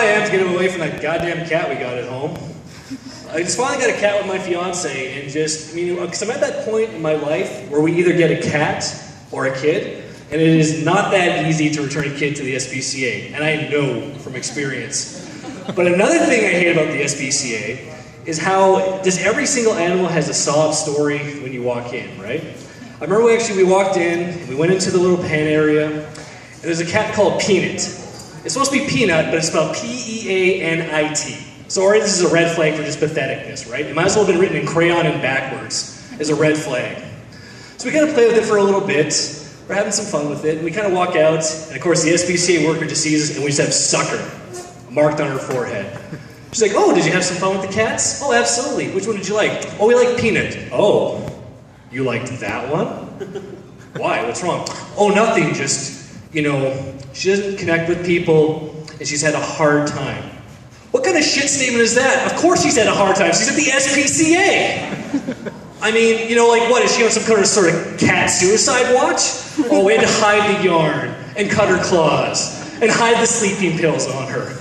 I am to get him away from that goddamn cat we got at home. I just finally got a cat with my fiance, and just, because I'm at that point in my life where we either get a cat or a kid, and it is not that easy to return a kid to the SPCA, and I know from experience. But another thing I hate about the SPCA is how just every single animal has a sob story when you walk in, right? I remember we walked in, we went into the little pen area, and there's a cat called Peanut. It's supposed to be Peanut, but it's spelled P-E-A-N-I-T. So already this is a red flag for just patheticness, right? It might as well have been written in crayon and backwards as a red flag. So we kind of play with it for a little bit. We're having some fun with it, and we kind of walk out, and of course the SPCA worker just sees us, and we just have sucker marked on her forehead. She's like, oh, did you have some fun with the cats? Oh, absolutely. Which one did you like? Oh, we like Peanut. Oh, you liked that one? Why? What's wrong? Oh, nothing. Just, she doesn't connect with people, and she's had a hard time. What kind of shit statement is that? Of course she's had a hard time. She's at the SPCA. I mean, like what? Is she on some kind of sort of cat suicide watch? Oh, we had to hide the yarn, and cut her claws, and hide the sleeping pills on her.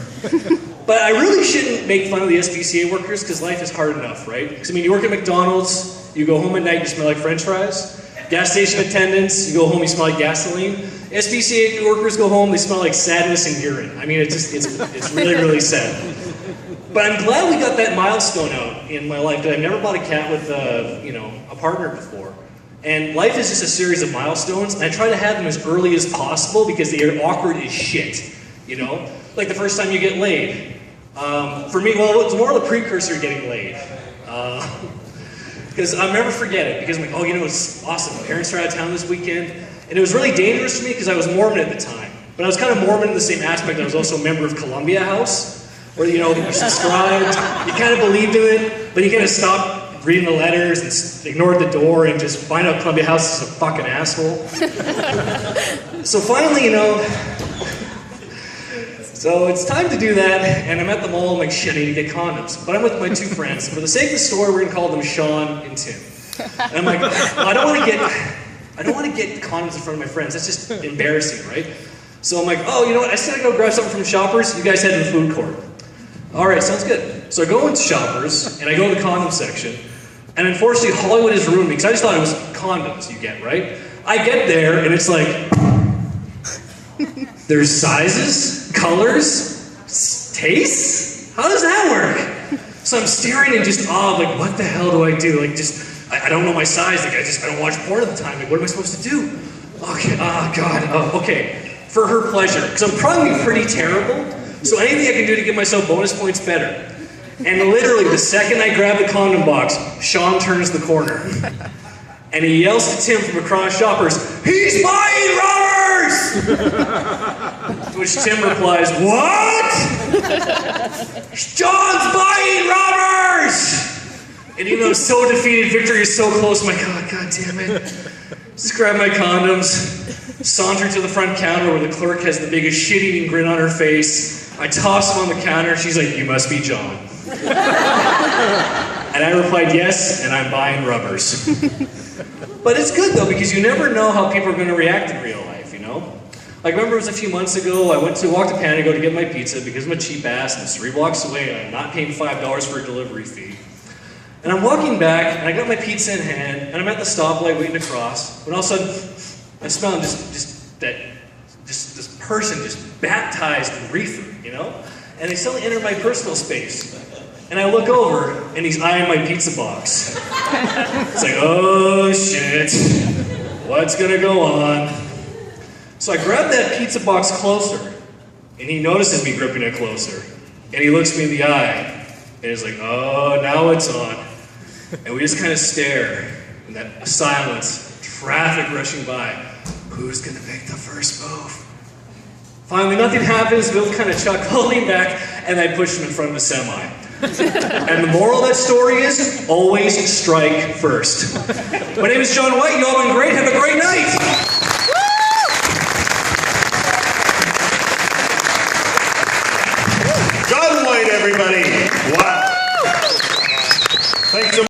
But I really shouldn't make fun of the SPCA workers, because life is hard enough, right? Because you work at McDonald's, you go home at night, you smell like French fries. Gas station attendants, you go home, you smell like gasoline. SPCA workers go home, they smell like sadness and urine. I mean, it's really, really sad. But I'm glad we got that milestone out in my life, because I've never bought a cat with a partner before. And life is just a series of milestones, and I try to have them as early as possible, because they are awkward as shit, Like the first time you get laid. For me, well, it's more of the precursor to getting laid. Because I'll never forget it, because I'm like, it's awesome. My parents are out of town this weekend, and it was really dangerous for me because I was Mormon at the time. But I was kind of Mormon in the same aspect. I was also a member of Columbia House, where, you subscribed, you kind of believed in it, but you kind of stopped reading the letters and ignored the door and just find out Columbia House is a fucking asshole. So finally, so it's time to do that, and I'm at the mall, I'm like, shit, I need to get condoms. But I'm with my two friends. For the sake of the story, we're gonna call them Sean and Tim. And I'm like, well, I don't want to get condoms in front of my friends. That's just embarrassing, right? So I'm like, oh, you know what? I said I'd go grab something from Shoppers. You guys head to the food court. All right, sounds good. So I go into Shoppers, and I go to the condom section, and unfortunately, Hollywood has ruined me, because I just thought it was condoms you get, right? I get there, and it's like, there's sizes, colors, tastes? How does that work? So I'm staring in just awe, like, what the hell do I do? Like, I don't know my size, like, I don't watch porn at the time, like, what am I supposed to do? Okay, oh God, oh, okay. For her pleasure, because I'm probably pretty terrible, so anything I can do to give myself bonus points, better. And literally, the second I grab the condom box, Sean turns the corner. And he yells to Tim from across Shoppers, "He's buying rubbers!" To which Tim replies, "What? John's buying rubbers!" And even though I'm so defeated, victory is so close, I'm like, oh, God damn it. Just grab my condoms, saunter to the front counter where the clerk has the biggest shit-eating grin on her face. I toss them on the counter, she's like, "You must be John." And I replied, "Yes, and I'm buying rubbers." But it's good though, because you never know how people are going to react in real life, Like, I remember it was a few months ago, I walked to Panago to get my pizza because I'm a cheap ass, and it's 3 blocks away, and I'm not paying $5 for a delivery fee. And I'm walking back, and I got my pizza in hand, and I'm at the stoplight waiting to cross, when all of a sudden, I smell this person just baptized in reefer, And they suddenly enter my personal space. And I look over, and he's eyeing my pizza box. It's like, oh shit, what's gonna go on? So I grab that pizza box closer, and he notices me gripping it closer. And he looks me in the eye, and he's like, oh, now it's on. And we just kind of stare, in that silence, traffic rushing by. Who's gonna make the first move? Finally, nothing happens, we both kind of chuckle, lean back, and I push him in front of a semi. And the moral of that story is, always strike first. My name is John White, you all been great, have a great night! John White, everybody! Wow! Thanks so much.